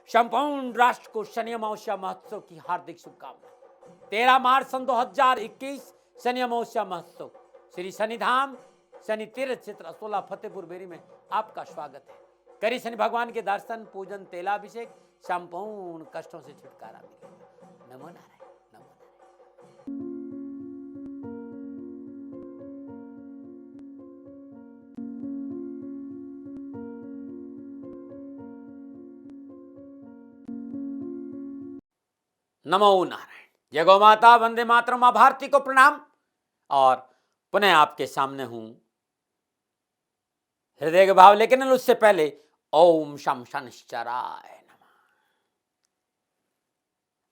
संपूर्ण राष्ट्र को शनि अमावस्या महोत्सव की हार्दिक शुभकामनाएं। 13 मार्च सन 2021 शनि अमावस्या महोत्सव श्री शनिधाम शनि तीर्थ क्षेत्र असोला फतेहपुर बेरी में आपका स्वागत है। करी शनि भगवान के दर्शन, पूजन, तेलाभिषेक, संपूर्ण कष्टों से छुटकारा मिलेगा। नमो नारायण, नमो नारायण। नमो नारायण। जय गौ माता, वंदे मातरम। मां भारती को प्रणाम। और पुनः आपके सामने हूं हृदय के भाव लेकिन उससे पहले ओम शम शनिश्चराय नमः।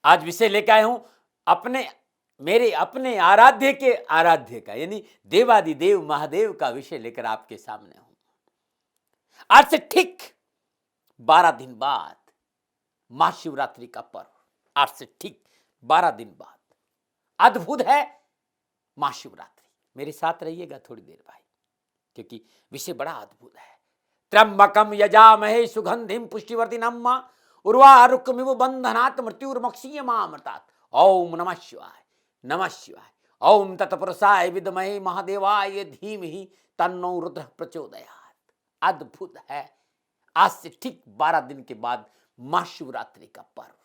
आज विषय लेकर आए हूं मेरे अपने आराध्य का यानी देवादिदेव महादेव का विषय लेकर आपके सामने हूं। आज से ठीक 12 दिन बाद महाशिवरात्रि का पर्व, आज से ठीक 12 दिन बाद अद्भुत है महाशिवरात्रि। मेरे साथ रहिएगा थोड़ी देर भाई, क्योंकि विषय बड़ा अद्भुत है। त्र्यंबकम यजामहे सुगंधिम पुष्टिवर्धनम उर्वारुकमिव बंधनात् मृत्युर्मुक्षीयमामृतात्। ओम नमः शिवाय, नमः शिवाय। ओम तत्पुरुषाय विद्महे महादेवाय धीमहि तन्नो रुद्रः प्रचोदयात्। अद्भुत है। आज से ठीक 12 दिन के बाद महाशिवरात्रि का पर्व।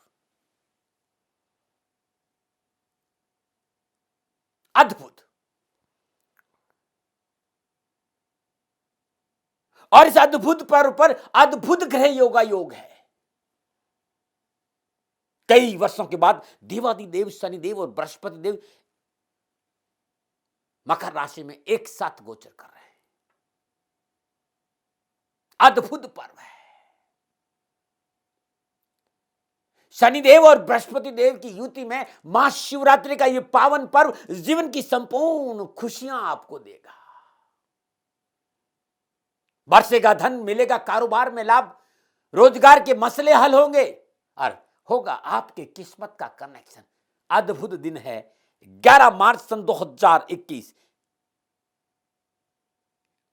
अद्भुत। और इस अद्भुत पर्व पर अद्भुत ग्रह योग है। कई वर्षों के बाद देवादिदेव शनिदेव और बृहस्पति देव मकर राशि में एक साथ गोचर कर रहे हैं। अद्भुत पर्व है। शनिदेव और बृहस्पति देव की युति में महाशिवरात्रि का यह पावन पर्व जीवन की संपूर्ण खुशियां आपको देगा। बरसेगा धन, मिलेगा कारोबार में लाभ, रोजगार के मसले हल होंगे और होगा आपके किस्मत का कनेक्शन। अद्भुत दिन है। 11 मार्च सन 2021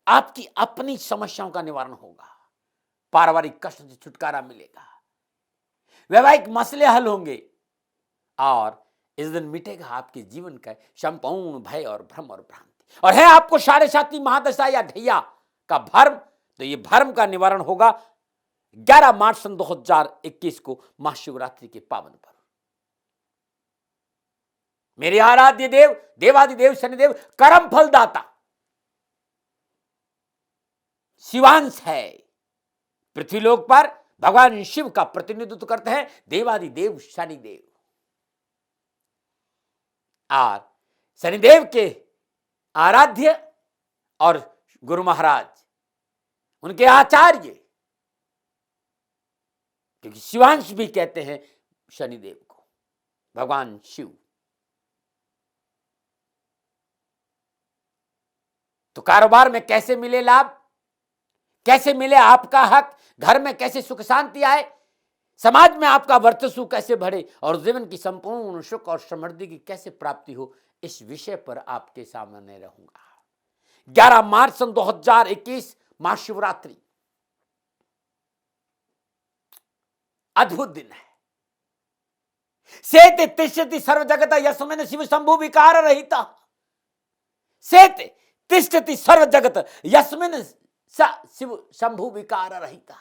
आपकी अपनी समस्याओं का निवारण होगा। पारिवारिक कष्ट से छुटकारा मिलेगा, वैवाहिक मसले हल होंगे और इस दिन मिटेगा आपके जीवन का संपूर्ण भय और भ्रम और भ्रांति। और है आपको साढ़े साती महादशा या ढैया का भर्म, तो ये भर्म का निवारण होगा 11 मार्च सन 2021 को महाशिवरात्रि के पावन पर्व। मेरे आराध्य देव देवादिदेव शनिदेव कर्म फलदाता शिवांश है। पृथ्वीलोक पर भगवान शिव का प्रतिनिधित्व करते हैं देवादिदेव शनिदेव। और शनिदेव के आराध्य और गुरु महाराज, उनके आचार्य, क्योंकि शिवांश भी कहते हैं शनिदेव को, भगवान शिव। तो कारोबार में कैसे मिले लाभ, कैसे मिले आपका हक, घर में कैसे सुख शांति आए, समाज में आपका वर्चस्व कैसे बढ़े और जीवन की संपूर्ण सुख और समृद्धि की कैसे प्राप्ति हो, इस विषय पर आपके सामने रहूंगा। 11 मार्च सन 2021 महाशिवरात्रि अद्भुत दिन है। सेते तिष्ठति सर्व जगत यस्मिन् शिव शंभु विकार रहिता। सेते तिष्ठति सर्व जगत यस्मिन् शिव शंभु विकार रहिता।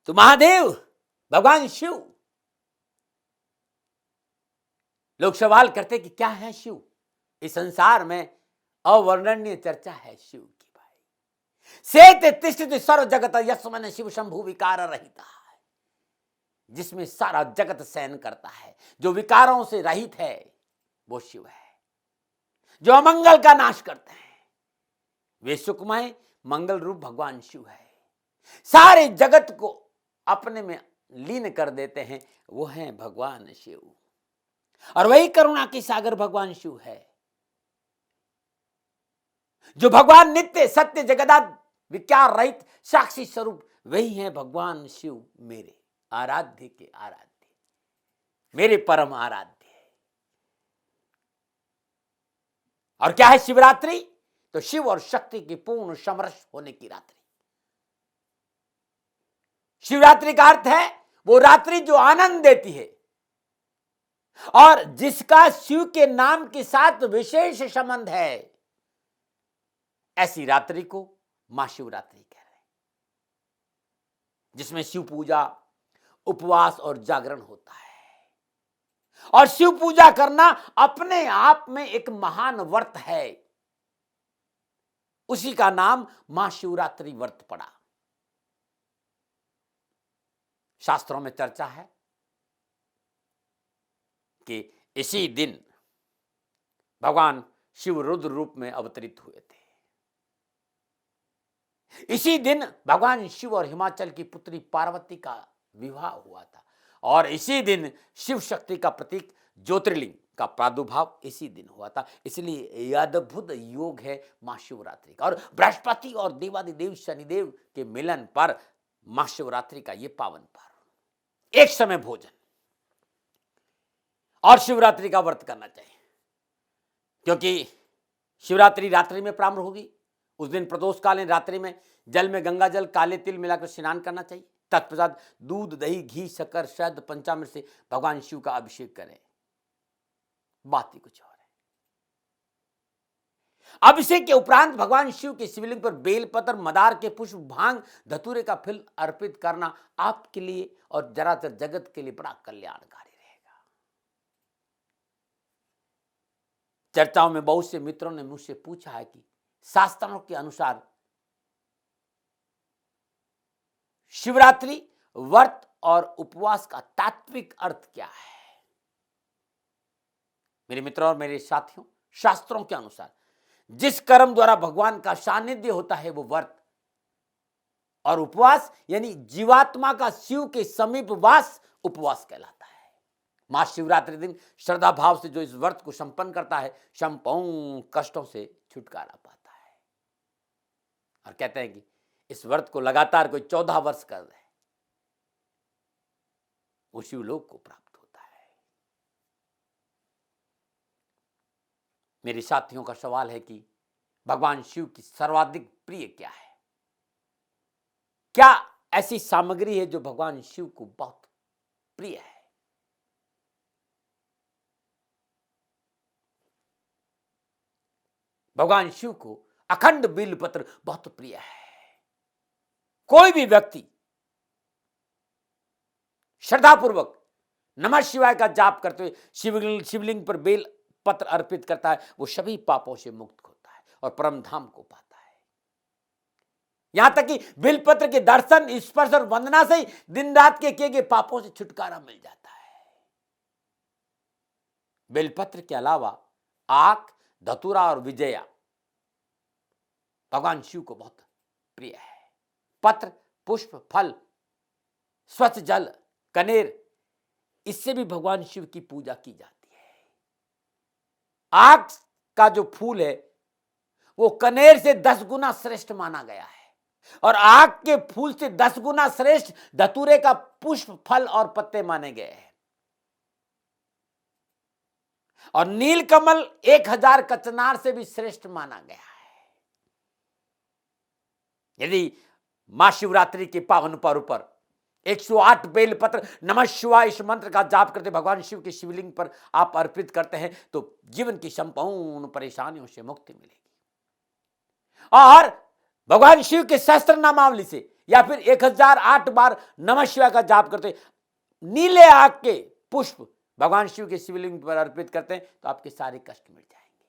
तो महादेव भगवान शिव। लोग सवाल करते कि क्या है शिव। इस संसार में अवर्णनीय चर्चा है शिव की भाई। सेते तिष्ठति सर्व जगत यस्मिन् शिव शंभु विकार रहिता, जिसमें सारा जगत शयन करता है, जो विकारों से रहित है वो शिव है। जो अमंगल का नाश करते हैं वे सुखमय मंगल रूप भगवान शिव है। सारे जगत को अपने में लीन कर देते हैं, वो हैं भगवान शिव। और वही करुणा के सागर भगवान शिव है। जो भगवान नित्य सत्य जगदाद विकार रहित साक्षी स्वरूप, वही है भगवान शिव। मेरे आराध्य के आराध्य, मेरे परम आराध्य। और क्या है शिवरात्रि? तो शिव और शक्ति की पूर्ण समरस होने की रात्रि। शिवरात्रि का अर्थ है वो रात्रि जो आनंद देती है और जिसका शिव के नाम के साथ विशेष संबंध है, ऐसी रात्रि को महाशिवरात्रि कह रहे हैं, जिसमें शिव पूजा, उपवास और जागरण होता है। और शिव पूजा करना अपने आप में एक महान व्रत है, उसी का नाम महाशिवरात्रि व्रत पड़ा। शास्त्रों में चर्चा है कि इसी दिन भगवान शिव रुद्र रूप में अवतरित हुए थे। इसी दिन भगवान शिव और हिमाचल की पुत्री पार्वती का विवाह हुआ था और इसी दिन शिव शक्ति का प्रतीक ज्योतिर्लिंग का प्रादुर्भाव इसी दिन हुआ था। इसलिए यह अद्भुत योग है महाशिवरात्रि का। और बृहस्पति और देवादिदेव शनिदेव के मिलन पर महाशिवरात्रि का यह पावन पर्व, एक समय भोजन और शिवरात्रि का व्रत करना चाहिए, क्योंकि शिवरात्रि रात्रि में प्रारंभ होगी। उस दिन प्रदोषकालीन रात्रि में जल में गंगा जल, काले तिल मिलाकर स्नान करना चाहिए। तत्पश्चात दूध, दही, घी, शक्कर, शहद, पंचामृत से भगवान शिव का अभिषेक करें। बात ही कुछ और है। अभिषेक के उपरांत भगवान शिव के शिवलिंग पर बेलपत्र, मदार के पुष्प, भांग, धतूरे का फल अर्पित करना आपके लिए और जराचर जगत के लिए बड़ा कल्याणकारी रहेगा। चर्चाओं में बहुत से मित्रों ने मुझसे पूछा है कि शास्त्रों के अनुसार शिवरात्रि व्रत और उपवास का तात्विक अर्थ क्या है। मेरे मित्रों और मेरे साथियों, शास्त्रों के अनुसार जिस कर्म द्वारा भगवान का सानिध्य होता है वो व्रत और उपवास यानी जीवात्मा का शिव के समीप वास उपवास कहलाता है। महाशिवरात्रि दिन श्रद्धा भाव से जो इस व्रत को संपन्न करता है, संपूर्ण कष्टों से छुटकारा पाता है। और कहते हैं कि इस व्रत को लगातार कोई 14 वर्ष कर दे, वो शिवलोक को प्राप्त होता है। मेरे साथियों का सवाल है कि भगवान शिव की सर्वाधिक प्रिय क्या है? क्या ऐसी सामग्री है जो भगवान शिव को बहुत प्रिय है? भगवान शिव को अखंड बिल्वपत्र बहुत प्रिय है। कोई भी व्यक्ति श्रद्धापूर्वक नमः शिवाय का जाप करते हुए शिवलिंग पर बेल पत्र अर्पित करता है, वो सभी पापों से मुक्त होता है और परम धाम को पाता है। यहां तक कि बेलपत्र के दर्शन, स्पर्श और वंदना से ही दिन रात के किए गए पापों से छुटकारा मिल जाता है। बेलपत्र के अलावा आक, धतूरा और विजया भगवान शिव को बहुत प्रिय है। पत्र, पुष्प, फल, स्वच्छ जल, कनेर, इससे भी भगवान शिव की पूजा की जाती है। आक का जो फूल है वो कनेर से 10 गुना श्रेष्ठ माना गया है और आक के फूल से 10 गुना श्रेष्ठ धतूरे का पुष्प, फल और पत्ते माने गए हैं। और नीलकमल 1000 कचनार से भी श्रेष्ठ माना गया है। यदि महाशिवरात्रि के पावन पर्व पर 108 बेलपत्र नमः शिवाय इस मंत्र का जाप करते भगवान शिव के शिवलिंग पर आप अर्पित करते हैं तो जीवन की संपूर्ण परेशानियों से मुक्ति मिलेगी। और भगवान शिव के सहस्त्र नामावली से या फिर 1008 बार नमः शिवाय का जाप करते नीले आग के पुष्प भगवान शिव के शिवलिंग पर अर्पित करते हैं तो आपके सारे कष्ट मिट जाएंगे।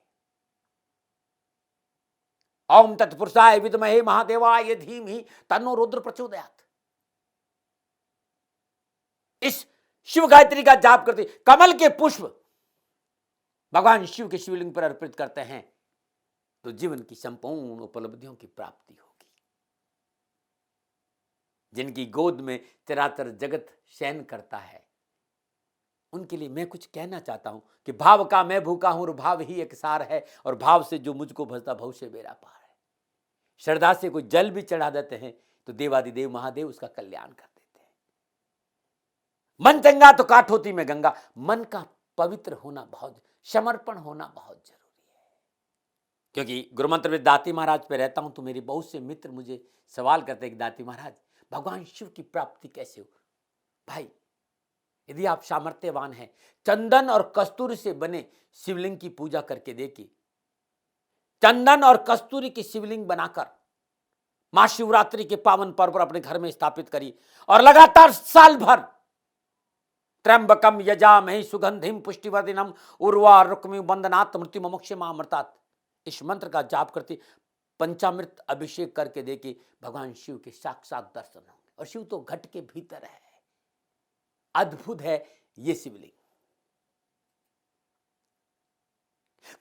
ओम तत्पुरुषाय विद्महे महादेवाय धीमहि तन्नो रुद्र प्रचोदयात्। इस शिव गायत्री का जाप करते कमल के पुष्प भगवान शिव के शिवलिंग पर अर्पित करते हैं तो जीवन की संपूर्ण उपलब्धियों की प्राप्ति होगी। जिनकी गोद में चराचर जगत शयन करता है उनके लिए मैं कुछ कहना चाहता हूं कि भाव का मैं भूखा हूं और भाव ही एक सार है और भाव से जो मुझको भजता भव से मेरा पार है। श्रद्धा से कोई जल भी चढ़ा देते हैं तो देवादिदेव महादेव उसका कल्याण कर देते हैं। मन चंगा तो काठ होती में गंगा। मन का पवित्र होना बहुत, समर्पण होना बहुत जरूरी है। क्योंकि गुरुमंत्र में दाती महाराज पे रहता हूं तो मेरे बहुत से मित्र मुझे सवाल करते हैं कि दाती महाराज भगवान शिव की प्राप्ति कैसे हो? भाई, यदि आप सामर्थ्यवान हैं, चंदन और कस्तूरी से बने शिवलिंग की पूजा करके देखिए। चंदन और कस्तूरी की शिवलिंग बनाकर महाशिवरात्रि के पावन पर्व पर अपने घर में स्थापित करिए और लगातार साल भर त्र्यंबकम यजामहे सुगंधिम पुष्टिवर्धनम उर्वारुकमिव बंदनात् मृत्युमुक्षयमामृतात्, इस मंत्र का जाप करते पंचामृत अभिषेक करके देखिए, भगवान शिव के साक्षात दर्शन होंगे। और शिव तो घट के भीतर है, अद्भुत है ये शिवलिंग।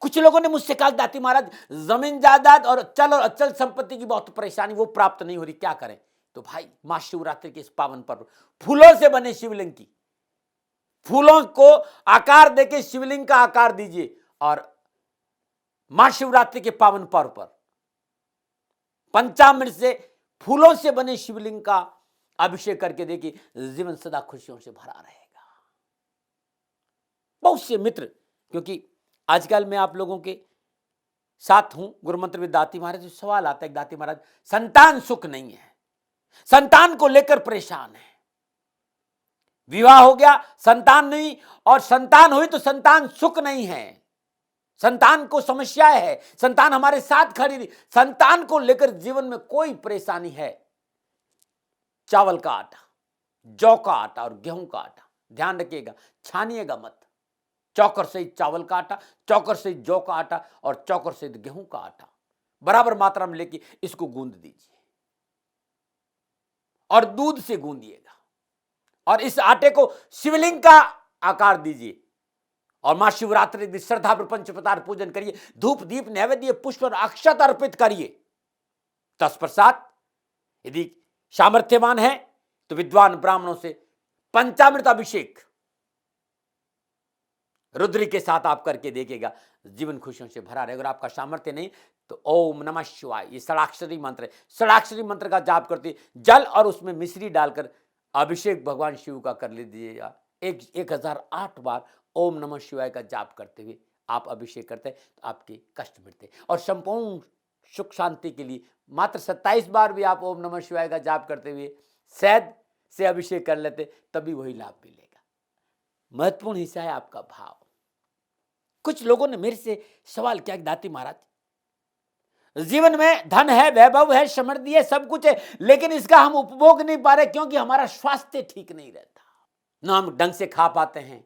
कुछ लोगों ने मुझसे कहा, दाती महाराज जमीन जायदाद और चल और अचल संपत्ति की बहुत परेशानी, वो प्राप्त नहीं हो रही, क्या करें? तो भाई, महाशिवरात्रि के इस पावन पर्व फूलों से बने शिवलिंग की, फूलों को आकार देके शिवलिंग का आकार दीजिए और महाशिवरात्रि के पावन पर्व पर पंचामृत से फूलों से बने शिवलिंग का अभिषेक करके देखिए, जीवन सदा खुशियों से भरा रहेगा। बहुत से मित्र, क्योंकि आजकल मैं आप लोगों के साथ हूं, गुरु मंत्र में दाती महाराज, सवाल आता है, दाती महाराज संतान सुख नहीं है, संतान को लेकर परेशान है, विवाह हो गया संतान नहीं, और संतान हुई तो संतान सुख नहीं है, संतान को समस्या है, संतान हमारे साथ खड़ी नहीं, संतान को लेकर जीवन में कोई परेशानी है। चावल का आटा, जौ का आटा और गेहूं का आटा, ध्यान रखिएगा, छानिएगा मत। चौकर सहित चावल का आटा, चौकर सहित जौ का आटा और चौकर सहित गेहूं का आटा बराबर मात्रा में लेके इसको गूंद दीजिए और दूध से गूंदिएगा और इस आटे को शिवलिंग का आकार दीजिए और मां शिवरात्रि दिन श्रद्धा पंचपतार पूजन करिए, धूप दीप नैवेद्य पुष्प और अक्षत अर्पित करिए। तत्पश्चात यदि सामर्थ्यवान है तो विद्वान ब्राह्मणों से पंचामृत अभिषेक रुद्री के साथ आप करके देखिएगा, जीवन खुशियों से भरा रहेगा। अगर आपका सामर्थ्य नहीं तो ओम नमः शिवाय, ये षडाक्षरी मंत्र है, षडाक्षरी मंत्र का जाप करते जल और उसमें मिश्री डालकर अभिषेक भगवान शिव का कर लीजिएगा। 1008 बार ओम नमः शिवाय का जाप करते हुए आप अभिषेक करते हैं तो आपके कष्ट मिटते और संपूर्ण सुख शांति के लिए मात्र 27 बार भी आप ओम नमः शिवाय का जाप करते हुए शहद से अभिषेक कर लेते, तभी वही लाभ मिलेगा। महत्वपूर्ण हिस्सा है आपका भाव। कुछ लोगों ने मेरे से सवाल किया, दाती महाराज जीवन में धन है, वैभव है, समृद्धि है, सब कुछ है, लेकिन इसका हम उपभोग नहीं पा रहे क्योंकि हमारा स्वास्थ्य ठीक नहीं रहता, ना हम ढंग से खा पाते हैं,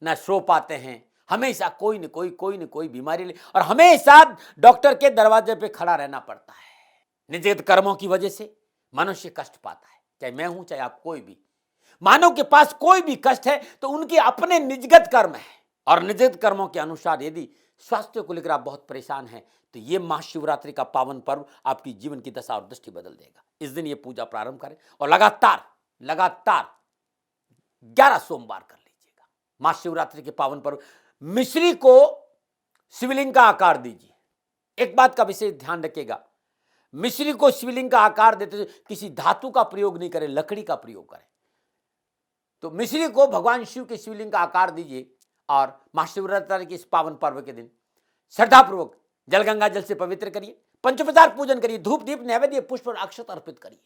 ना सो पाते हैं, हमेशा कोई न कोई बीमारी ले और हमेशा डॉक्टर के दरवाजे पे खड़ा रहना पड़ता है। निजगत कर्मों की वजह से मनुष्य कष्ट पाता है, चाहे मैं हूं चाहे आप, कोई भी मानव के पास कोई भी कष्ट है तो उनके अपने निजगत कर्म है और निजगत कर्मों के अनुसार यदि स्वास्थ्य को लेकर आप बहुत परेशान हैं तो ये महाशिवरात्रि का पावन पर्व आपकी जीवन की दशा और दृष्टि बदल देगा। इस दिन ये पूजा प्रारंभ करें और लगातार 11 सोमवार कर लीजिएगा। महाशिवरात्रि के पावन पर्व मिश्री को शिवलिंग का आकार दीजिए। एक बात का विशेष ध्यान रखिएगा, मिश्री को शिवलिंग का आकार देते किसी धातु का प्रयोग नहीं करें, लकड़ी का प्रयोग करें। तो मिश्री को भगवान शिव के शिवलिंग का आकार दीजिए और महाशिवरात्रि के इस पावन पर्व के दिन श्रद्धापूर्वक जल गंगा जल से पवित्र करिए, पंचोपचार पूजन करिए, धूप दीप नैवेद्य पुष्प और अक्षत अर्पित करिए।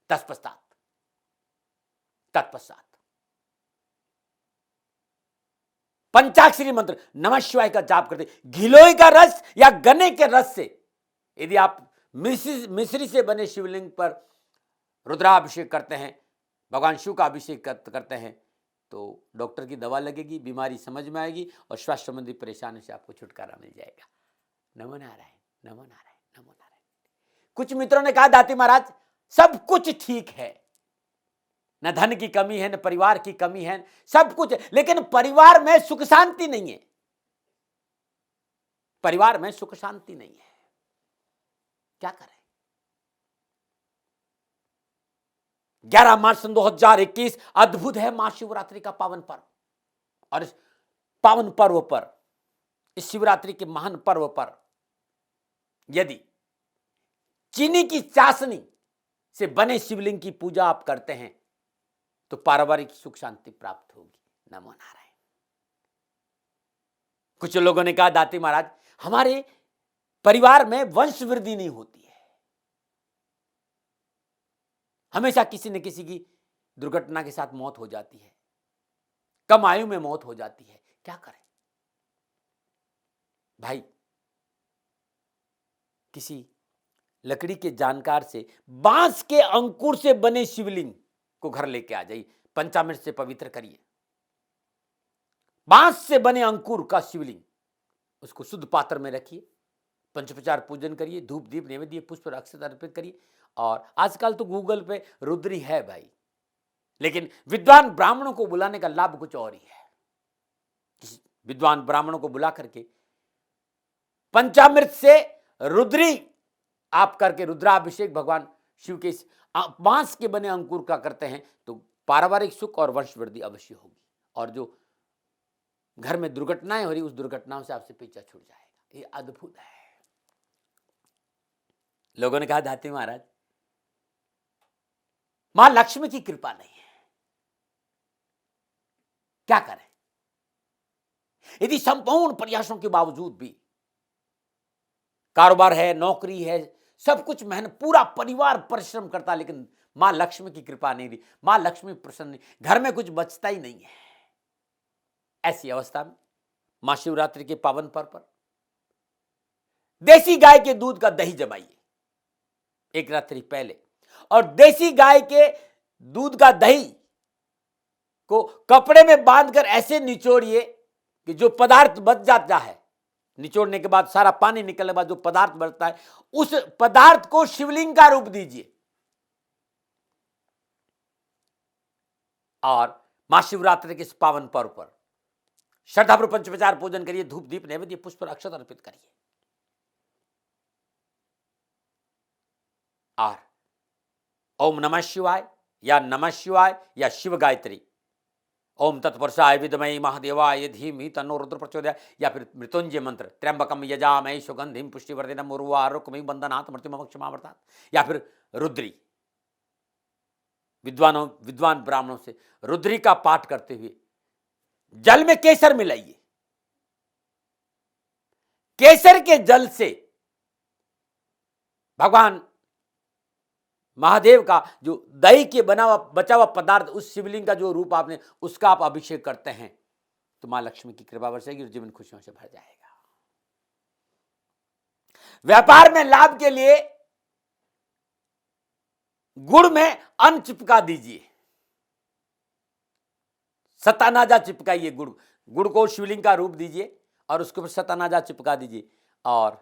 तत्पश्चात पंचाक्षरी मंत्र नमः शिवाय का जाप करते, गिलोय का रस या गन्ने के रस से यदि आप मिश्री से बने शिवलिंग पर रुद्राभिषेक करते हैं, भगवान शिव का अभिषेक करते हैं तो डॉक्टर की दवा लगेगी, बीमारी समझ में आएगी और स्वास्थ्य संबंधी परेशानी से आपको छुटकारा मिल जाएगा। नमो नारायण, नमो नारायण, नमो नारायण। कुछ मित्रों ने कहा, दाती महाराज सब कुछ ठीक है, न धन की कमी है, न परिवार की कमी है, सब कुछ है, लेकिन परिवार में सुख शांति नहीं है, परिवार में सुख शांति नहीं है, क्या करें? 11 मार्च 2021 अद्भुत है महाशिवरात्रि का पावन पर्व और इस पावन पर्व पर, इस शिवरात्रि के महान पर्व पर यदि चीनी की चाशनी से बने शिवलिंग की पूजा आप करते हैं तो पारिवारिक सुख शांति प्राप्त होगी। नमो नारायण। कुछ लोगों ने कहा, दाती महाराज हमारे परिवार में वंश वृद्धि नहीं होती है, हमेशा किसी न किसी की दुर्घटना के साथ मौत हो जाती है, कम आयु में मौत हो जाती है। क्या करें भाई? किसी लकड़ी के जानकार से बांस के अंकुर से बने शिवलिंग को घर लेके आ जाइए, पंचामृत से पवित्र करिए। बांस से बने अंकुर का शिवलिंग, उसको शुद्ध पात्र में रखिए, पंचोपचार पूजन करिए, धूप दीप नैवेद्य पुष्प और अक्षत अर्पित करिए। और आजकल तो गूगल पे रुद्री है भाई, लेकिन विद्वान ब्राह्मणों को बुलाने का लाभ कुछ और ही है। विद्वान ब्राह्मणों को बुला करके पंचामृत से रुद्री आप करके रुद्राभिषेक भगवान शिव के बांस के बने अंकुर का करते हैं तो पारिवारिक सुख और वंश वृद्धि अवश्य होगी। और जो घर में दुर्घटनाएं हो रही, उस दुर्घटनाओं से आपसे पीछा छूट जाएगा। ये अद्भुत है। लोगों ने कहा दाती महाराज मां लक्ष्मी की कृपा नहीं है, क्या करें? यदि संपूर्ण प्रयासों के बावजूद भी, कारोबार है, नौकरी है, सब कुछ मेहनत, पूरा परिवार परिश्रम करता, लेकिन मां लक्ष्मी की कृपा नहीं रही, मां लक्ष्मी प्रसन्न नहीं, घर में कुछ बचता ही नहीं है। ऐसी अवस्था में महाशिवरात्रि के पावन पर्व पर देसी गाय के दूध का दही जमाइए एक रात्रि पहले, और देसी गाय के दूध का दही को कपड़े में बांधकर ऐसे निचोड़िए कि जो पदार्थ बच जाता है, निचोड़ने के बाद सारा पानी निकलने के बाद जो पदार्थ बचता है, उस पदार्थ को शिवलिंग का रूप दीजिए और महाशिवरात्रि के इस पावन पर्व पर श्रद्धापूर्वक पंचोपचार पूजन करिए, धूप दीप नैवेद्य पुष्प और अक्षत अर्पित करिए। और ओम नमः शिवाय या नमः शिवाय या शिव गायत्री, ओम तत्पुरुषाय विद्महे महादेवाय धीमहि तन्नो रुद्र प्रचोदयात्, या फिर मृत्युंजय मंत्र त्र्यंबकम यजामहे सुगंधिम पुष्टिवर्धनम उर्वारुकमिव बंधनात् मृत्युमोक्षमामृतात्, या फिर रुद्री। विद्वान ब्राह्मणों से रुद्री का पाठ करते हुए जल में केसर मिलाइए, केसर के जल से भगवान महादेव का जो दही के बना हुआ बचा हुआ पदार्थ, उस शिवलिंग का जो रूप आपने, उसका आप अभिषेक करते हैं तो मां लक्ष्मी की कृपा बरसेगी और जीवन खुशियों से भर जाएगा। व्यापार में लाभ के लिए गुड़ में अन्न चिपका दीजिए, सतानाजा चिपकाइए, गुड़ को शिवलिंग का रूप दीजिए और उसके ऊपर सतानाजा चिपका दीजिए और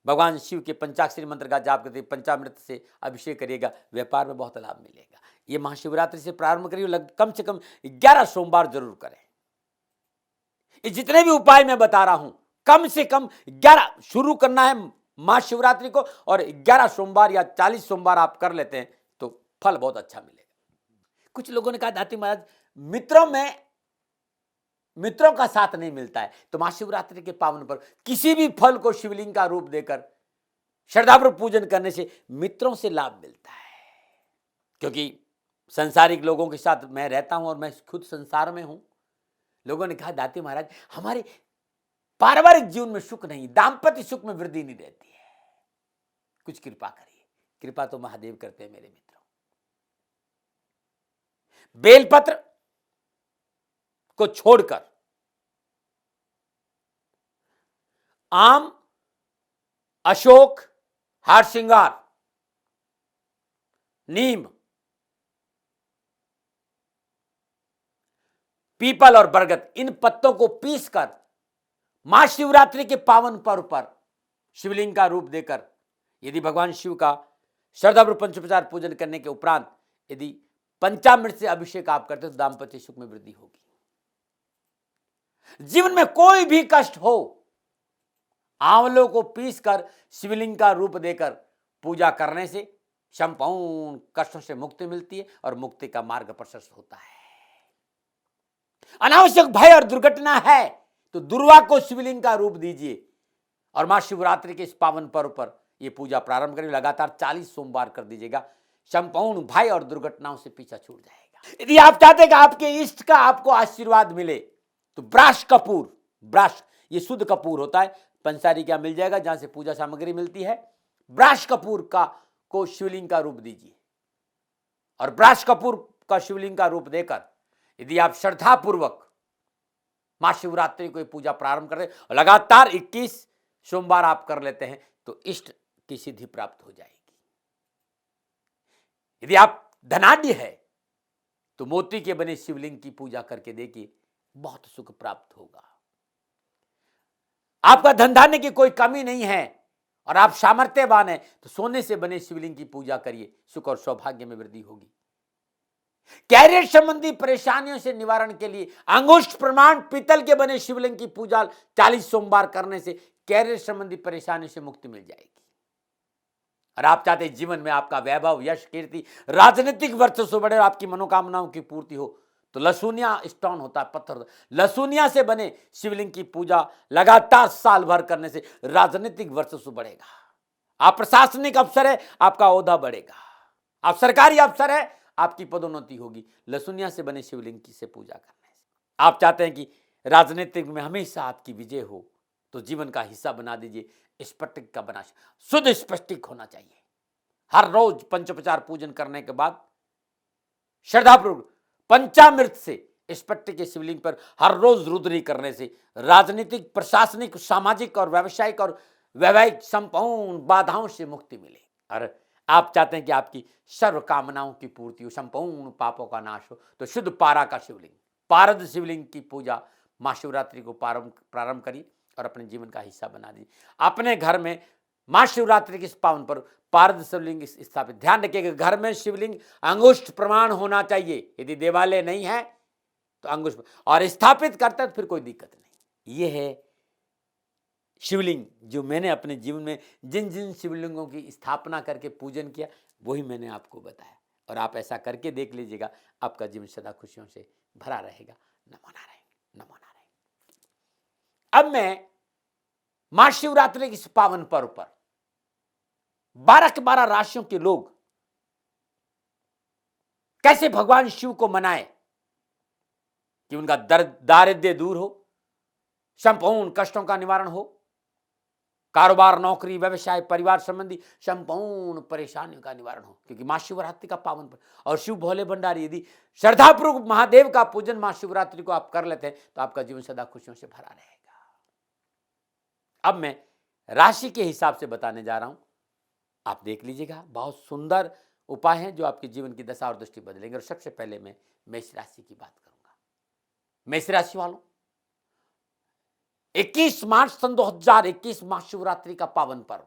भगवान शिव के पंचाक्षरी मंत्र का जाप करते पंचामृत से अभिषेक करिएगा। व्यापार में बहुत लाभ मिलेगा। ये महाशिवरात्रि से प्रारंभ करिए, कम से कम 11 सोमवार जरूर करें। ये जितने भी उपाय मैं बता रहा हूं, कम से कम 11 शुरू करना है महाशिवरात्रि को, और 11 सोमवार या 40 सोमवार आप कर लेते हैं तो फल बहुत अच्छा मिलेगा। कुछ लोगों ने कहा दाती महाराज मित्रों का साथ नहीं मिलता है, तो महाशिवरात्रि के पावन पर किसी भी फल को शिवलिंग का रूप देकर श्रद्धापूर्वक पूजन करने से मित्रों से लाभ मिलता है। क्योंकि संसारिक लोगों के साथ मैं रहता हूं और मैं खुद संसार में हूं। लोगों ने कहा दाती महाराज हमारे पारिवारिक जीवन में सुख नहीं, दाम्पत्य सुख में वृद्धि नहीं रहती है, कुछ कृपा करिए। कृपा तो महादेव करते हैं मेरे मित्रों। बेलपत्र को छोड़कर आम, अशोक, हार श्रृंगार, नीम, पीपल और बरगद, इन पत्तों को पीसकर महाशिवरात्रि के पावन पर्व पर शिवलिंग का रूप देकर यदि भगवान शिव का श्रद्धापूर्वक पंचोपचार पूजन करने के उपरांत यदि पंचामृत से अभिषेक आप करते तो दाम्पत्य सुख में वृद्धि होगी। जीवन में कोई भी कष्ट हो, आंवलों को पीसकर शिवलिंग का रूप देकर पूजा करने से संपूर्ण कष्टों से मुक्ति मिलती है और मुक्ति का मार्ग प्रशस्त होता है। अनावश्यक भय और दुर्घटना है तो दुर्वा को शिवलिंग का रूप दीजिए और महाशिवरात्रि के इस पावन पर्व पर यह पूजा प्रारंभ करें। लगातार 40 सोमवार कर दीजिएगा, संपूर्ण भय और दुर्घटनाओं से पीछा छूट जाएगा। यदि आप चाहते हैं कि आपके इष्ट का आपको आशीर्वाद मिले तो ब्राश कपूर, ब्राश ये शुद्ध कपूर होता है, पंसारी क्या मिल जाएगा जहां से पूजा सामग्री मिलती है। ब्राश कपूर का को शिवलिंग का रूप दीजिए और ब्रज कपूर का शिवलिंग का रूप देकर यदि आप श्रद्धापूर्वक महाशिवरात्रि को पूजा प्रारंभ कर दे और लगातार 21 सोमवार आप कर लेते हैं तो इष्ट की सिद्धि प्राप्त हो जाएगी। यदि आप धनाढ्य है तो मोती के बने शिवलिंग की पूजा करके देखिए, बहुत सुख प्राप्त होगा। आपका धन धान्य की कोई कमी नहीं है और आप सामर्थ्यवान हैं तो सोने से बने शिवलिंग की पूजा करिए, सुख और सौभाग्य में वृद्धि होगी। कैरियर संबंधी परेशानियों से निवारण के लिए अंगुष्ठ प्रमाण पीतल के बने शिवलिंग की पूजा 40 सोमवार करने से कैरियर संबंधी परेशानियों से मुक्ति मिल जाएगी। और आप चाहते हैं जीवन में आपका वैभव, यश, कीर्ति, राजनीतिक वर्चस्व बढ़े और आपकी मनोकामनाओं की पूर्ति हो तो लसूनिया स्टोन होता है, पत्थर होता है, लसूनिया से बने शिवलिंग की पूजा लगातार साल भर करने से राजनीतिक वर्चस्व बढ़ेगा। आप प्रशासनिक अफसर है, आपका ओहदा बढ़ेगा। आप सरकारी अफसर है, आपकी पदोन्नति होगी लसूनिया से बने शिवलिंग की से पूजा करने से। आप चाहते हैं कि राजनीतिक में हमेशा आपकी विजय हो तो जीवन का हिस्सा बना दीजिए स्फटिक का बना, शुद्ध स्फटिक होना चाहिए। हर रोज पंचोपचार पूजन करने के बाद श्रद्धापूर्वक पंचामृत से स्फटिक के शिवलिंग पर हर रोज रुद्री करने से राजनीतिक, प्रशासनिक, सामाजिक और व्यावसायिक और वैवाहिक संपूर्ण बाधाओं से मुक्ति मिले। और आप चाहते हैं कि आपकी सर्व कामनाओं की पूर्ति हो, संपूर्ण पापों का नाश हो तो शुद्ध पारा का शिवलिंग, पारद शिवलिंग की पूजा महाशिवरात्रि को प्रारंभ करिए और अपने जीवन का हिस्सा बना दीजिए। अपने घर में महाशिवरात्रि के इस पावन पर पारद शिवलिंग स्थापित, ध्यान रखिएगा घर में शिवलिंग अंगुष्ठ प्रमाण होना चाहिए। यदि देवालय नहीं है तो अंगुष्ठ और स्थापित करता है तो फिर कोई दिक्कत नहीं। यह है शिवलिंग जो मैंने अपने जीवन में जिन जिन शिवलिंगों की स्थापना करके पूजन किया वही मैंने आपको बताया और आप ऐसा करके देख लीजिएगा, आपका जीवन सदा खुशियों से भरा रहेगा। नमो नारायण, नमो नारायण। अब मैं महाशिवरात्रि के इस पावन पर्व पर 12 के 12 राशियों के लोग कैसे भगवान शिव को मनाएं कि उनका दारिद्र्य दूर हो, संपूर्ण कष्टों का निवारण हो, कारोबार, नौकरी, व्यवसाय, परिवार संबंधी संपूर्ण परेशानियों का निवारण हो। क्योंकि महाशिवरात्रि का पावन पर्व और शिव भोले भंडारी यदि श्रद्धापूर्वक महादेव का पूजन महाशिवरात्रि को आप कर लेते हैं तो आपका जीवन सदा खुशियों से भरा रहेगा। अब मैं राशि के हिसाब से बताने जा रहा हूं, आप देख लीजिएगा। बहुत सुंदर उपाय हैं जो आपके जीवन की दशा और दृष्टि बदलेंगे। और सबसे पहले मैं मेष राशि की बात करूंगा। मेष राशि वालों, 21 मार्च सन 2021 महाशिवरात्रि का पावन पर्व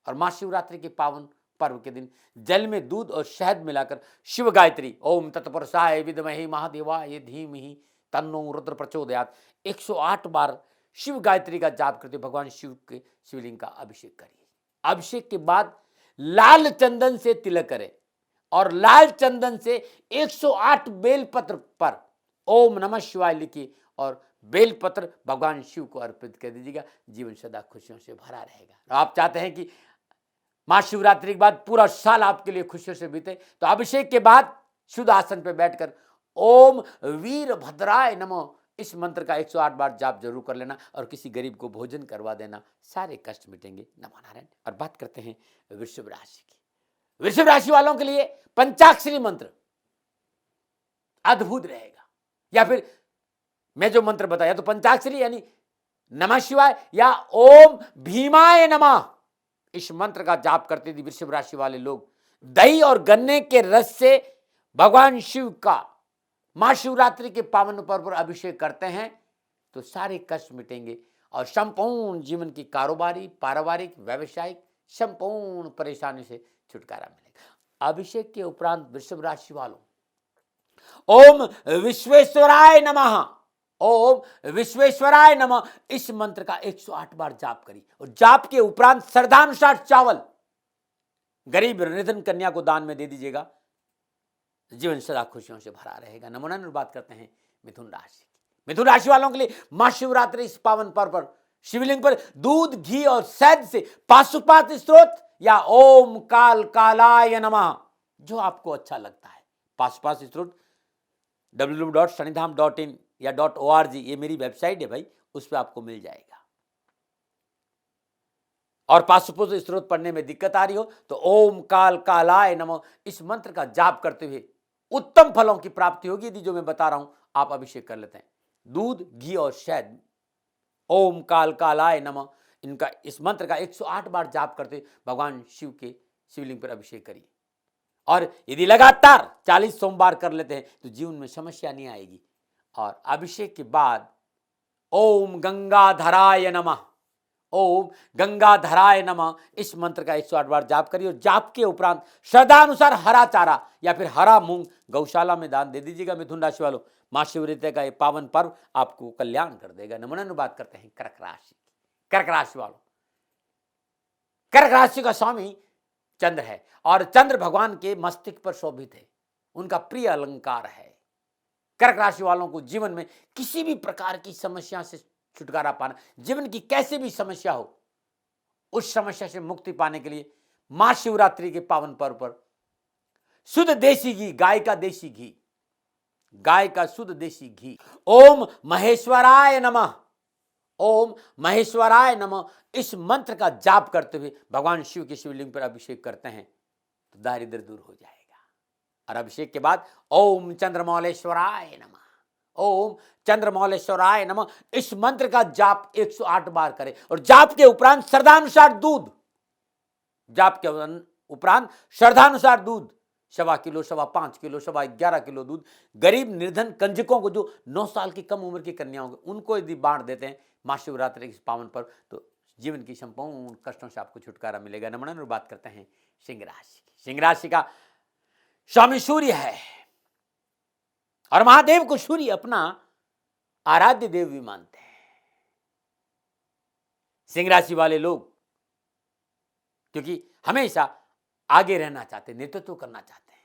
और महाशिवरात्रि के पावन पर्व के दिन जल में दूध और शहद मिलाकर शिव गायत्री ओम तत्पुरुषाय विद्महे महादेवाय धीमहि तन्नो रुद्र प्रचोदयात् 108 बार शिव गायत्री का जाप करते भगवान शिव के शिवलिंग का अभिषेक करिए। अभिषेक के बाद लाल चंदन से तिलक करें और लाल चंदन से 108 बेलपत्र पर ओम नमः शिवाय लिखिए और बेलपत्र भगवान शिव को अर्पित कर दीजिएगा। जीवन सदा खुशियों से भरा रहेगा। आप चाहते हैं कि महाशिवरात्रि के बाद पूरा साल आपके लिए खुशियों से बीते तो अभिषेक के बाद शुद्ध आसन पर बैठकर ओम वीरभद्राय नमः इस मंत्र का 108 बार जाप जरूर कर लेना और किसी गरीब को भोजन करवा देना, सारे कष्ट मिटेंगे। नमो नारायण। और बात करते हैं वृषभ राशि की। वृषभ राशि वालों के लिए पंचाक्षरी मंत्र अद्भुत रहेगा। या फिर मैं जो मंत्र बताया तो पंचाक्षरी यानी नमः शिवाय या ओम भीमाय नमः, इस मंत्र का जाप करते थे वृषभ राशि वाले लोग दही और गन्ने के रस से भगवान शिव का महाशिवरात्रि के पावन पर्व पर अभिषेक करते हैं तो सारे कष्ट मिटेंगे और संपूर्ण जीवन की कारोबारी, पारिवारिक, व्यावसायिक संपूर्ण परेशानी से छुटकारा मिलेगा। अभिषेक के उपरांत वृषभ राशि वालों ओम विश्वेश्वराय नमः, ओम विश्वेश्वराय नमः इस मंत्र का 108 बार जाप करिए और जाप के उपरांत श्रद्धानुसार चावल गरीब निर्धन कन्या को दान में दे दीजिएगा। जीवन सदा खुशियों से भरा रहेगा। नमूना बात करते हैं मिथुन राशि की। मिथुन राशि वालों के लिए महाशिवरात्रि इस पावन पर्व पर शिवलिंग पर दूध, घी और शहद से पाशुपात स्त्रोत या ओम काल कालाय नमः जो आपको अच्छा लगता है पाशुपात स्त्रोत www.shanidham.in या .org ये मेरी वेबसाइट है भाई, उस पर आपको मिल जाएगा। और पाशुपत स्त्रोत पढ़ने में दिक्कत आ रही हो तो ओम काल कालाय नमः इस मंत्र का जाप करते हुए उत्तम फलों की प्राप्ति होगी। यदि जो मैं बता रहा हूं आप अभिषेक कर लेते हैं, दूध, घी और शहद, ओम काल कालाय नमः, इनका इस मंत्र का 108 बार जाप करते भगवान शिव के शिवलिंग पर अभिषेक करिए। और यदि लगातार 40 सोमवार कर लेते हैं तो जीवन में समस्या नहीं आएगी। और अभिषेक के बाद ओम गंगाधराय नमः, ओम गंगाधराय नमः इस मंत्र का 108 बार जाप करिए। और जाप के उपरांत श्रद्धानुसार हरा चारा या फिर हरा मूंग गौशाला में दान दे दीजिएगा। मिथुन राशि वालों, महाशिवरात्रि का ये पावन पर्व आपको कल्याण कर देगा। नमन बात करते हैं कर्क राशि। कर्क राशि वालों, कर्क राशि का स्वामी चंद्र है और चंद्र भगवान के मस्तिष्क पर शोभित है, उनका प्रिय अलंकार है। कर्क राशि वालों को जीवन में किसी भी प्रकार की समस्या से छुटकारा पाना, जीवन की कैसे भी समस्या हो उस समस्या से मुक्ति पाने के लिए महाशिवरात्रि के पावन पर्व पर शुद्ध देसी घी, गाय का देसी घी, गाय का शुद्ध देसी घी, ओम महेश्वराय नमः, ओम महेश्वराय नमः इस मंत्र का जाप करते हुए भगवान शिव के शिवलिंग पर अभिषेक करते हैं तो दारिद्र दूर हो जाएगा। और अभिषेक के बाद ओम चंद्रमौलेश्वराय नमः, ओम चंद्रमौलेश्वराय नमः इस मंत्र का जाप 108 बार करें। और जाप के उपरांत श्रद्धानुसार दूध, जाप के उपरांत श्रद्धानुसार दूध 1.25 किलो, 5.25 किलो, 11.25 किलो दूध गरीब निर्धन कंजकों को, जो 9 साल की कम उम्र की कन्याओं को, उनको यदि बांट देते हैं महाशिवरात्रि के पावन पर्व तो जीवन की संपूर्ण कष्टों से आपको छुटकारा मिलेगा। नमन। और बात करते हैं सिंह राशि की। सिंह राशि का स्वामी सूर्य है और महादेव को सूर्य अपना आराध्य देव भी मानते हैं। सिंह राशि वाले लोग क्योंकि हमेशा आगे रहना चाहते हैं, नेतृत्व करना चाहते हैं।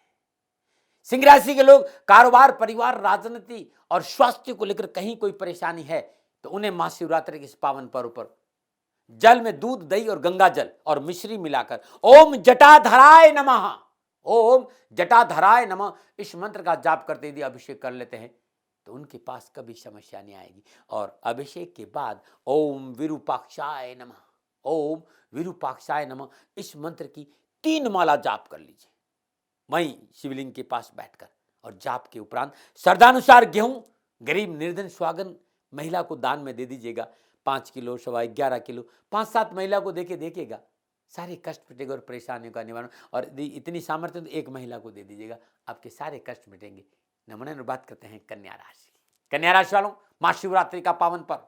सिंह राशि के लोग कारोबार, परिवार, राजनीति और स्वास्थ्य को लेकर कहीं कोई परेशानी है तो उन्हें महाशिवरात्रि के इस पावन पर्व पर जल में दूध, दही और गंगा जल और मिश्री मिलाकर ओम जटाधराय नमः, ओम जटाधराय नमः इस मंत्र का जाप करते यदि अभिषेक कर लेते हैं तो उनके पास कभी समस्या नहीं आएगी। और अभिषेक के बाद ओम विरूपाक्षाय नमः, ओम विरूपाक्षाय नमः इस मंत्र की 3 माला जाप कर लीजिए वहीं शिवलिंग के पास बैठकर। और जाप के उपरांत श्रद्धानुसार गेहूं गरीब निर्धन स्वागन महिला को दान में दे दीजिएगा। 5 किलो, 11.25 किलो 5-7 महिला को देके देखिएगा, सारे कष्ट मिटेंगे और परेशानियों का निवारण। और यदि इतनी सामर्थ्य तो एक महिला को दे दीजिएगा, आपके सारे कष्ट मिटेंगे। नमन। बात करते हैं कन्या राशि की। कन्या राशि वालों, महाशिवरात्रि का पावन पर्व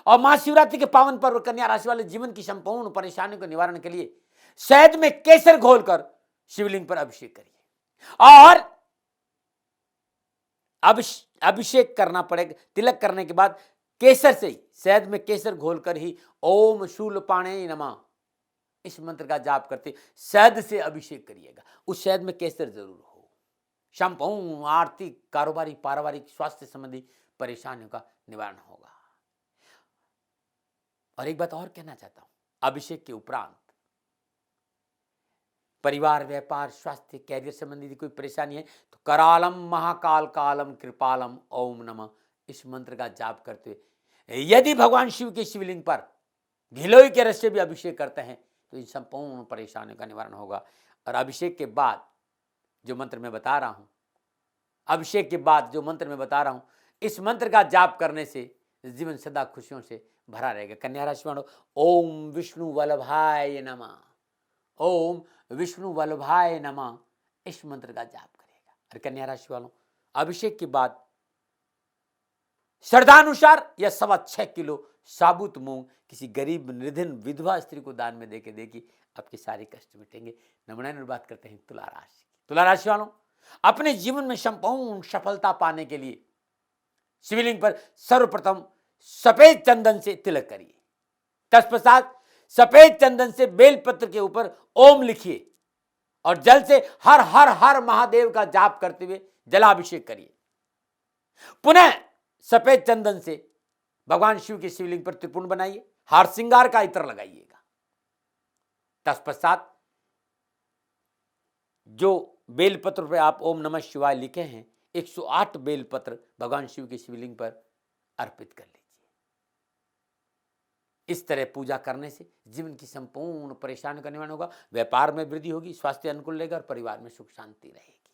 और महाशिवरात्रि के पावन पर्व कन्या राशि वाले जीवन की संपूर्ण परेशानियों के निवारण के लिए शहद में केसर घोलकर शिवलिंग पर अभिषेक करिए। और अभिषेक करना पड़ेगा। तिलक करने के बाद केसर से ही, शहद में केसर घोलकर ही ओम शूलपाणे नमः इस मंत्र का जाप करते शहद से अभिषेक करिएगा। उस शहद में केसर जरूर हो। संपूर्ण आर्थिक, कारोबारी, पारिवारिक, स्वास्थ्य संबंधी परेशानियों का निवारण होगा। और एक बात और कहना चाहता हूं, अभिषेक के उपरांत परिवार, व्यापार, स्वास्थ्य, कैरियर संबंधी कोई परेशानी है तो करालम महाकाल कालम कृपालम ओम नमः इस मंत्र का जाप करते हुए यदि भगवान शिव के शिवलिंग पर घिलोई के रस से भी अभिषेक करते हैं तो इन संपूर्ण परेशानियों का निवारण होगा। और अभिषेक के बाद जो मंत्र मैं बता रहा हूं, अभिषेक के बाद जो मंत्र मैं बता रहा हूं, इस मंत्र का जाप करने से जीवन सदा खुशियों से भरा रहेगा। कन्या राशि वालों, ओम विष्णु वल्लभाय नमः, ओम विष्णु वल्लभाय नमः इस मंत्र का जाप करेगा। और कन्या राशि वालों, अभिषेक के बाद श्रद्धानुसार या 6.25 किलो साबुत मूंग किसी गरीब निर्धन विधवा स्त्री को दान में देके देखिए, आपके सारे कष्ट मिटेंगे। नमन। बात करते हैं तुला राशि। तुला राशि वालों, अपने जीवन में संपूर्ण सफलता पाने के लिए शिवलिंग पर सर्वप्रथम सफेद चंदन से तिलक करिए। तत्पश्चात सफेद चंदन से बेलपत्र के ऊपर ओम लिखिए और जल से हर हर हर महादेव का जाप करते हुए जलाभिषेक करिए। पुनः सफेद चंदन से भगवान शिव के शिवलिंग पर त्रिपुंड बनाइए, हार श्रृंगार का इत्र लगाइएगा। तत्पश्चात जो बेलपत्र पे आप ओम नमः शिवाय लिखे हैं 108 बेलपत्र भगवान शिव के शिवलिंग पर अर्पित कर लीजिए। इस तरह पूजा करने से जीवन की संपूर्ण परेशानियों का निवारण होगा, व्यापार में वृद्धि होगी, स्वास्थ्य अनुकूल रहेगा और परिवार में सुख शांति रहेगी।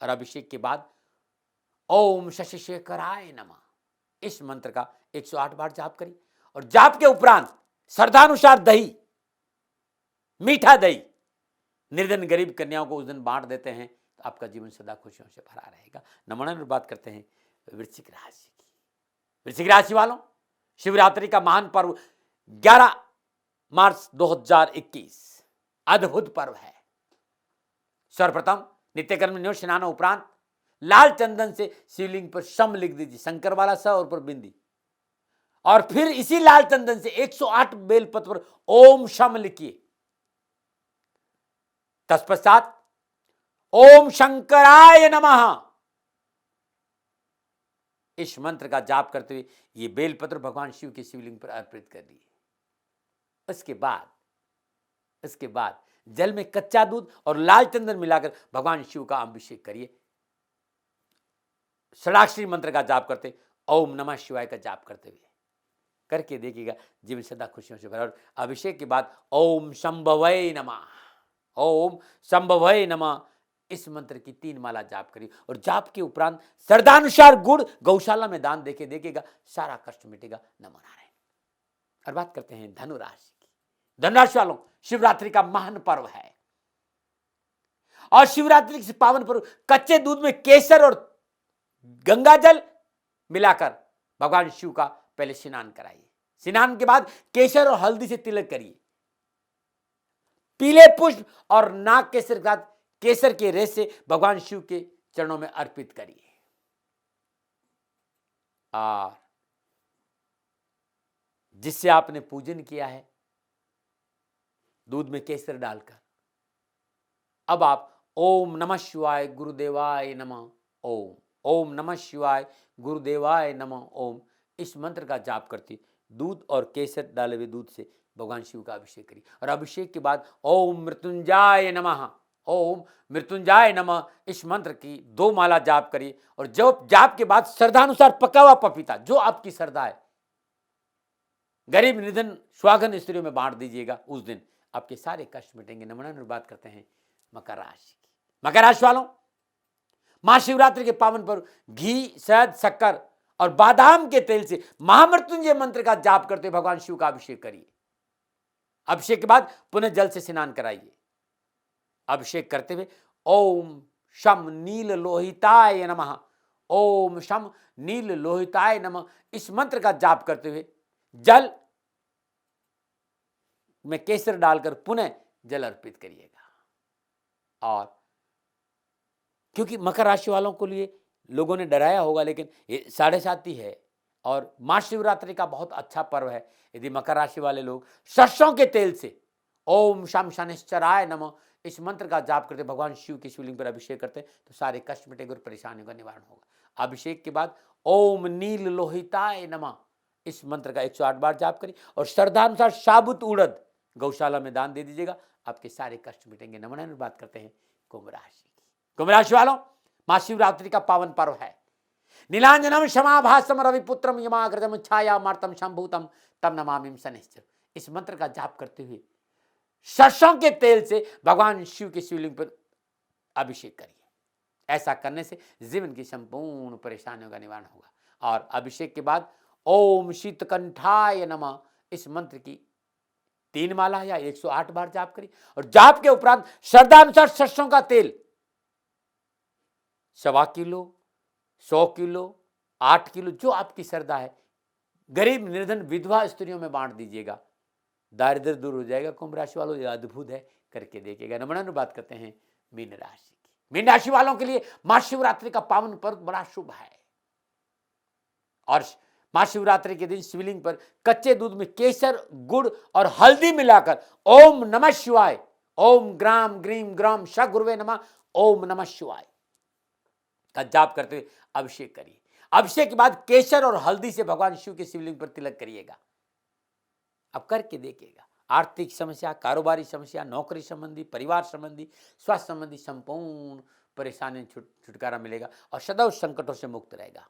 और अभिषेक के बाद ओम शशि शेखराय नमः इस मंत्र का 108 बार जाप करिए। और जाप के उपरांत श्रद्धानुसार दही, मीठा दही निर्धन गरीब कन्याओं को उस दिन बांट देते हैं तो आपका जीवन सदा खुशियों से भरा रहेगा। नमन बात करते हैं वृश्चिक राशि की। वृश्चिक राशि वालों, शिवरात्रि का महान पर्व 11 मार्च 2021 अद्भुत पर्व है। सर्वप्रथम नित्यकर्म नियम स्नान उपरांत लाल चंदन से शिवलिंग पर शम लिख दीजिए, शंकर वाला स और पर बिंदी, और फिर इसी लाल चंदन से 108 बेलपत्र पर ओम शम लिखिए। तत्पश्चात ओम शंकराय नमः इस मंत्र का जाप करते हुए ये बेलपत्र भगवान शिव के शिवलिंग पर अर्पित कर दिए। इसके बाद जल में कच्चा दूध और लाल चंदन मिलाकर भगवान शिव का अभिषेक करिए। षडाक्षरी मंत्र का जाप करते ओम नमः शिवाय का जाप करते हुए करके देखिएगा, जीवन सदा खुशियों से भरा। और अभिषेक के बाद ओम शंभवै नमः, ओम शंभवै नमः इस मंत्र की 3 माला जाप करिए। और जाप के उपरांत श्रद्धानुसार गुड़ गौशाला में दान देके देखिएगा, सारा कष्ट मिटेगा। नमो नारायण। और बात करते हैं धनु राशि की। धनुराशि वालों, शिवरात्रि का महान पर्व है और शिवरात्रि से पावन पर्व कच्चे दूध में केसर और गंगा जल मिलाकर भगवान शिव का पहले स्नान कराइए। स्नान के बाद केसर और हल्दी से तिलक करिए। पीले पुष्प और नाग केसर के साथ केसर के रेत से भगवान शिव के चरणों में अर्पित करिए। और जिससे आपने पूजन किया है दूध में केसर डालकर, अब आप ओम नमः शिवाय गुरुदेवाय नमः, ओम नमः शिवाय गुरुदेवाय नमः ओम इस मंत्र का जाप करती दूध और केसर डाले हुए दूध से भगवान शिव का अभिषेक करिए। और अभिषेक के बाद ओम मृत्युंजय नमः, ओम मृत्युंजय नमः इस मंत्र की 2 माला जाप करिए। और जब जाप के बाद श्रद्धानुसार पका हुआ पपीता, जो आपकी श्रद्धा है, गरीब निधन स्वागन स्त्रियों में बांट दीजिएगा। उस दिन आपके सारे कष्ट मिटेंगे। नमन बात करते हैं मकर राशि की। मकर राशि वालों, महाशिवरात्रि के पावन पर घी, शहद, शक्कर और बादाम के तेल से महामृत्युंजय मंत्र का जाप करते भगवान शिव का अभिषेक करिए। अभिषेक के बाद पुनः जल से स्नान कराइए। अभिषेक करते हुए ओम शम नील लोहिताय नमः, ओम शम नील लोहिताय नमः इस मंत्र का जाप करते हुए जल में केसर डालकर पुनः जल अर्पित करिएगा। और क्योंकि मकर राशि वालों को लिए लोगों ने डराया होगा, लेकिन ये 7.5 ही है और महाशिवरात्रि का बहुत अच्छा पर्व है। यदि मकर राशि वाले लोग सरसों के तेल से ओम शम शनिश्चराय नमः इस मंत्र का जाप करते भगवान शिव के शिवलिंग पर अभिषेक करते तो सारे कष्ट मिटेंगे और परेशानियों का निवारण होगा। अभिषेक के बाद ओम नील लोहिताय नमः इस मंत्र का 108 बार जाप करिए। और श्रद्धानुसार साबुत उड़द गौशाला में दान दे दीजिएगा, आपके सारे कष्ट मिटेंगे। नमन बात करते हैं कुंभ राशि की। कुंभ राशि वालों, महाशिवरात्रि का पावन पर्व है। नीलांजनम क्षमाभासम रविपुत्रम यमाग्रजम छाया मार्तम शंभूतम तम नमामिम शनिश्चर इस मंत्र का जाप करते हुए सरसों के तेल से भगवान शिव के शिवलिंग पर अभिषेक करिए। ऐसा करने से जीवन की संपूर्ण परेशानियों का निवारण होगा। और अभिषेक के बाद ओम शीतकंठाय नमः इस मंत्र की 3 माला या 108 बार जाप करिए। और जाप के उपरांत श्रद्धानुसार सरसों का तेल 1.25 किलो, 100 किलो, 8 किलो जो आपकी श्रद्धा है गरीब निर्धन विधवा स्त्रियों में बांट दीजिएगा, दारिद्र दूर हो जाएगा। कुंभ राशि वालों, यह अद्भुत है, करके देखिएगा। नमन बात करते हैं मीन राशि की। मीन राशि वालों के लिए महाशिवरात्रि का पावन पर्व बड़ा शुभ है। और महाशिवरात्रि के दिन शिवलिंग पर कच्चे दूध में केसर, गुड़ और हल्दी मिलाकर ओम नमः शिवाय, ओम ग्राम ग्रीम ग्राम श गुरुवे नमः, ओम नमः शिवाय का जाप करते हुए अभिषेक करिए। अभिषेक के बाद केसर और हल्दी से भगवान शिव के शिवलिंग पर तिलक करिएगा। अब करके देखिएगा, आर्थिक समस्या, कारोबारी समस्या, नौकरी संबंधी, परिवार संबंधी, स्वास्थ्य संबंधी संपूर्ण परेशानी छुटकारा मिलेगा और सदैव संकटों से मुक्त रहेगा।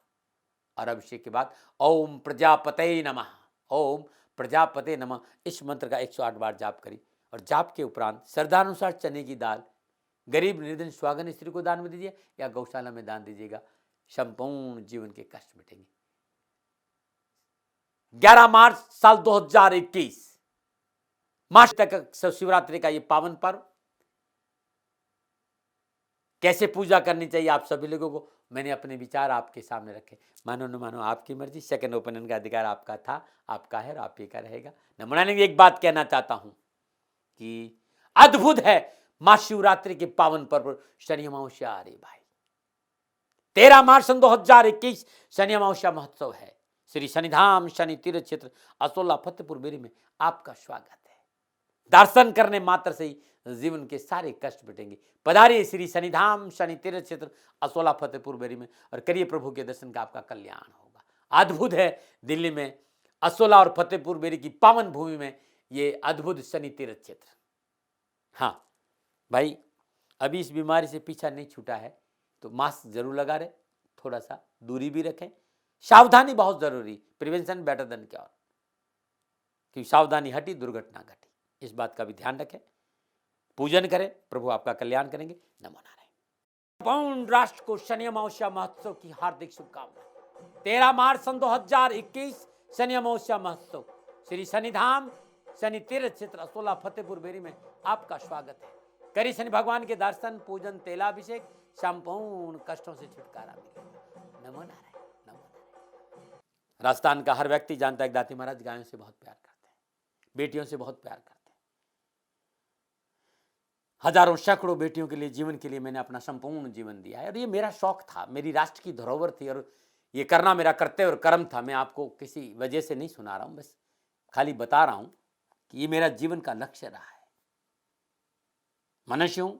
और अभिषेक के बाद ओम प्रजापतये नमः, ओम प्रजापते नमः इस मंत्र का 108 बार जाप करिए और जाप के उपरांत श्रद्धानुसार चने की दाल गरीब निर्धन स्वागन स्त्री को दान में दीजिए या गौशाला में दान दीजिएगा। संपूर्ण जीवन के कष्ट मिटेंगे। 11 मार्च साल 2021 मार्च तक शिवरात्रि का ये पावन पर्व, कैसे पूजा करनी चाहिए आप सभी लोगों को मैंने अपने विचार आपके सामने रखे। मानो न मानो आपकी मर्जी, सेकंड ओपिनियन का अधिकार आपका था, आपका है और आप ही का रहेगा। नमूना नहीं, एक बात कहना चाहता हूं कि अद्भुत है महाशिवरात्रि के पावन पर्व शनि अमावस्या आ रही भाई। 13 मार्च सन 2021 शनि अमावस्या महोत्सव है। श्री शनिधाम शनि तीर्थ क्षेत्र असोला फतेहपुर बेरी में आपका स्वागत है। दर्शन करने मात्र से ही जीवन के सारे कष्ट मिटेंगे। पधारिए श्री शनिधाम शनि तीर्थ क्षेत्र असोला फतेहपुर बेरी में और करिए प्रभु के दर्शन का आपका कल्याण होगा। अद्भुत है दिल्ली में असोला और फतेहपुर बेरी की पावन भूमि में ये अद्भुत शनि तीर्थ क्षेत्र। हाँ भाई, अभी इस बीमारी से पीछा नहीं छूटा है तो मास्क जरूर लगा रहे, थोड़ा सा दूरी भी रखें, सावधानी बहुत जरूरी, प्रिवेंशन बेटर देन क्योर, क्योंकि सावधानी हटी दुर्घटना घटी, इस बात का भी ध्यान रखें। पूजन करें, प्रभु आपका कल्याण करेंगे। नमो नारायण। संपूर्ण राष्ट्र को शनि अमावस्या महोत्सव की हार्दिक शुभकामनाएं। 13 मार्च सन 2021 शनि अमावस्या महोत्सव श्री शनिधाम शनि तीर्थ क्षेत्र असोला फतेहपुर बेरी में आपका स्वागत है। करी शनि भगवान के दर्शन, पूजन, तेलाभिषेक, संपूर्ण कष्टों से छुटकारा मिलेगा। नमो नारायण, नमो नारायण। राजस्थान का हर व्यक्ति जानता है दाती महाराज गायों से बहुत प्यार करते हैं, बेटियों से बहुत प्यार करते हैं। हजारों सैकड़ों बेटियों के लिए, जीवन के लिए मैंने अपना संपूर्ण जीवन दिया है और ये मेरा शौक था, मेरी राष्ट्र की धरोहर थी और ये करना मेरा कर्तव्य और कर्म था। मैं आपको किसी वजह से नहीं सुना रहा हूं, बस खाली बता रहा हूं कि ये मेरा जीवन का लक्ष्य रहा है। मनुष्य हूं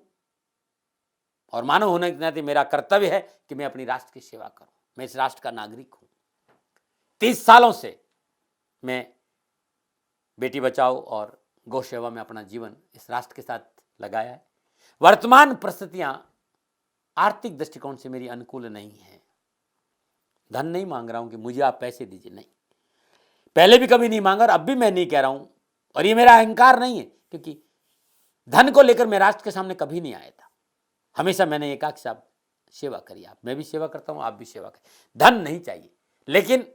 और मानव होने के नाते मेरा कर्तव्य है कि मैं अपनी राष्ट्र की सेवा करूं। मैं इस राष्ट्र का नागरिक हूं। 30 सालों से मैं बेटी बचाओ और गौ सेवा में अपना जीवन इस राष्ट्र के साथ लगाया है। वर्तमान परिस्थितियां आर्थिक दृष्टिकोण से मेरी अनुकूल नहीं है। धन नहीं मांग रहा हूं कि मुझे आप पैसे दीजिए, नहीं, पहले भी कभी नहीं मांगा और अब भी मैं नहीं कह रहा हूं और ये मेरा अहंकार नहीं है, क्योंकि धन को लेकर मैं राष्ट्र के सामने कभी नहीं आया था। हमेशा मैंने ये कहा कि साहब सेवा करिए, आप, मैं भी सेवा करता हूं, आप भी सेवा करें, धन नहीं चाहिए। लेकिन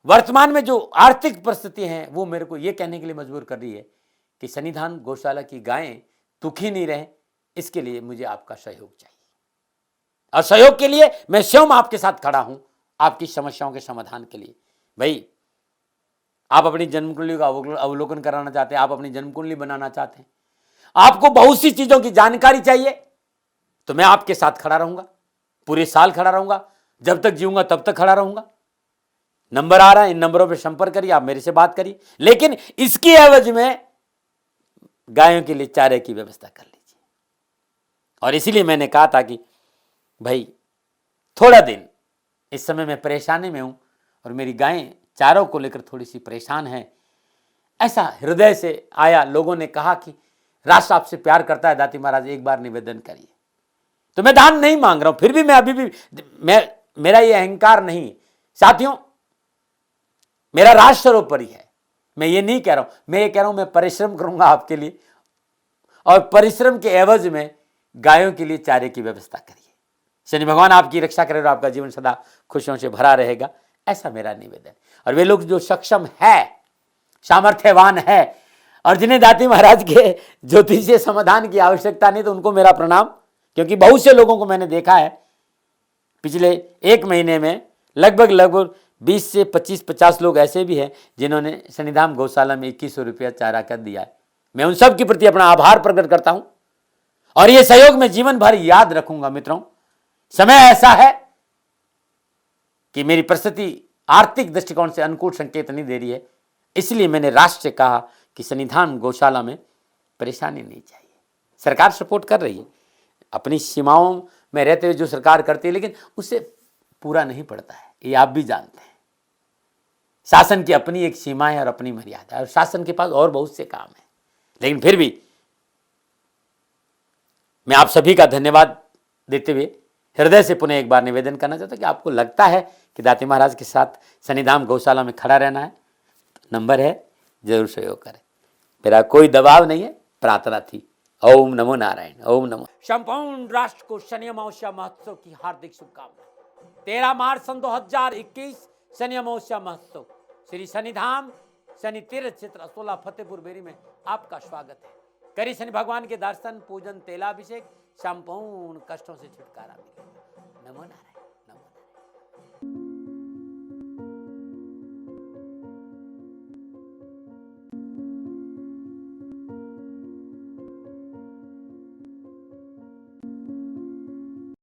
वर्तमान में जो आर्थिक परिस्थिति है वो मेरे को ये कहने के लिए मजबूर कर रही है कि शनिधाम गौशाला की गायें दुखी नहीं रहे, इसके लिए मुझे आपका सहयोग चाहिए और सहयोग के लिए मैं स्वयं आपके साथ खड़ा हूं, आपकी समस्याओं के समाधान के लिए। भाई, आप अपनी जन्म कुंडली का अवलोकन कराना चाहते हैं, आप अपनी जन्म कुंडली बनाना चाहते हैं, आपको बहुत सी चीजों की जानकारी चाहिए, तो मैं आपके साथ खड़ा रहूंगा, पूरे साल खड़ा रहूंगा, जब तक जीऊंगा तब तक खड़ा रहूंगा। नंबर आ रहा है, इन नंबरों पर संपर्क करिए, आप मेरे से बात करिए, लेकिन इसकी एवज में गायों के लिए चारे की व्यवस्था कर लीजिए। और इसीलिए मैंने कहा था कि भाई थोड़ा दिन इस समय मैं परेशानी में हूं और मेरी गायें चारों को लेकर थोड़ी सी परेशान है। ऐसा हृदय से आया, लोगों ने कहा कि राष्ट्र आपसे प्यार करता है दाती महाराज, एक बार निवेदन करिए। तो मैं दान नहीं मांग रहा हूं, फिर भी मैं अभी भी मेरा ये अहंकार नहीं साथियों, मेरा राष्ट्र सर्वोपरि है। मैं ये नहीं कह रहा हूं, मैं ये कह रहा हूं मैं परिश्रम करूंगा आपके लिए और परिश्रम के एवज में गायों के लिए चारे की व्यवस्था करिए। शनि भगवान आपकी रक्षा करे और आपका जीवन सदा खुशियों से भरा रहेगा, ऐसा मेरा निवेदन। और वे लोग जो सक्षम है, सामर्थ्यवान है और जिन्हें दाती महाराज के ज्योतिषीय समाधान की आवश्यकता नहीं, तो उनको मेरा प्रणाम, क्योंकि बहुत से लोगों को मैंने देखा है पिछले 1 महीने में लगभग 20 से 25-50 लोग ऐसे भी हैं जिन्होंने शनिधाम गौशाला में 2100 रुपया चारा कर दिया है। मैं उन सब के प्रति अपना आभार प्रकट करता हूं और यह सहयोग मैं जीवन भर याद रखूंगा। मित्रों, समय ऐसा है कि मेरी परिस्थिति आर्थिक दृष्टिकोण से अनुकूल संकेत नहीं दे रही है, इसलिए मैंने राष्ट्र से कहा कि शनिधाम गौशाला में परेशानी नहीं चाहिए। सरकार सपोर्ट कर रही है, अपनी सीमाओं में रहते हुए जो सरकार करती है, लेकिन उससे पूरा नहीं पड़ता है, ये आप भी जानते हैं। शासन की अपनी एक सीमा है और अपनी मर्यादा है और शासन के पास और बहुत से काम है। लेकिन फिर भी मैं आप सभी का धन्यवाद देते हुए हृदय से पुनः एक बार निवेदन करना चाहता हूं कि आपको लगता है कि दाती महाराज के साथ शनिधाम गौशाला में खड़ा रहना है, नंबर है, जरूर सहयोग करें। मेरा कोई दबाव नहीं है, प्रार्थना थी। ओम नमो नारायण, ओम नमो। संपूर्ण राष्ट्र को शनि अमावस्या महोत्सव की हार्दिक शुभकामनाएं। 13 मार्च सन 2021 शनि अमावस्या महोत्सव श्री शनिधाम शनि तीर्थ क्षेत्र असोला फतेहपुर बेरी में आपका स्वागत है। करी शनि भगवान के दर्शन, पूजन, तेलाभिषेक, संपूर्ण कष्टों से छुटकारा मिले। नमो नारायण।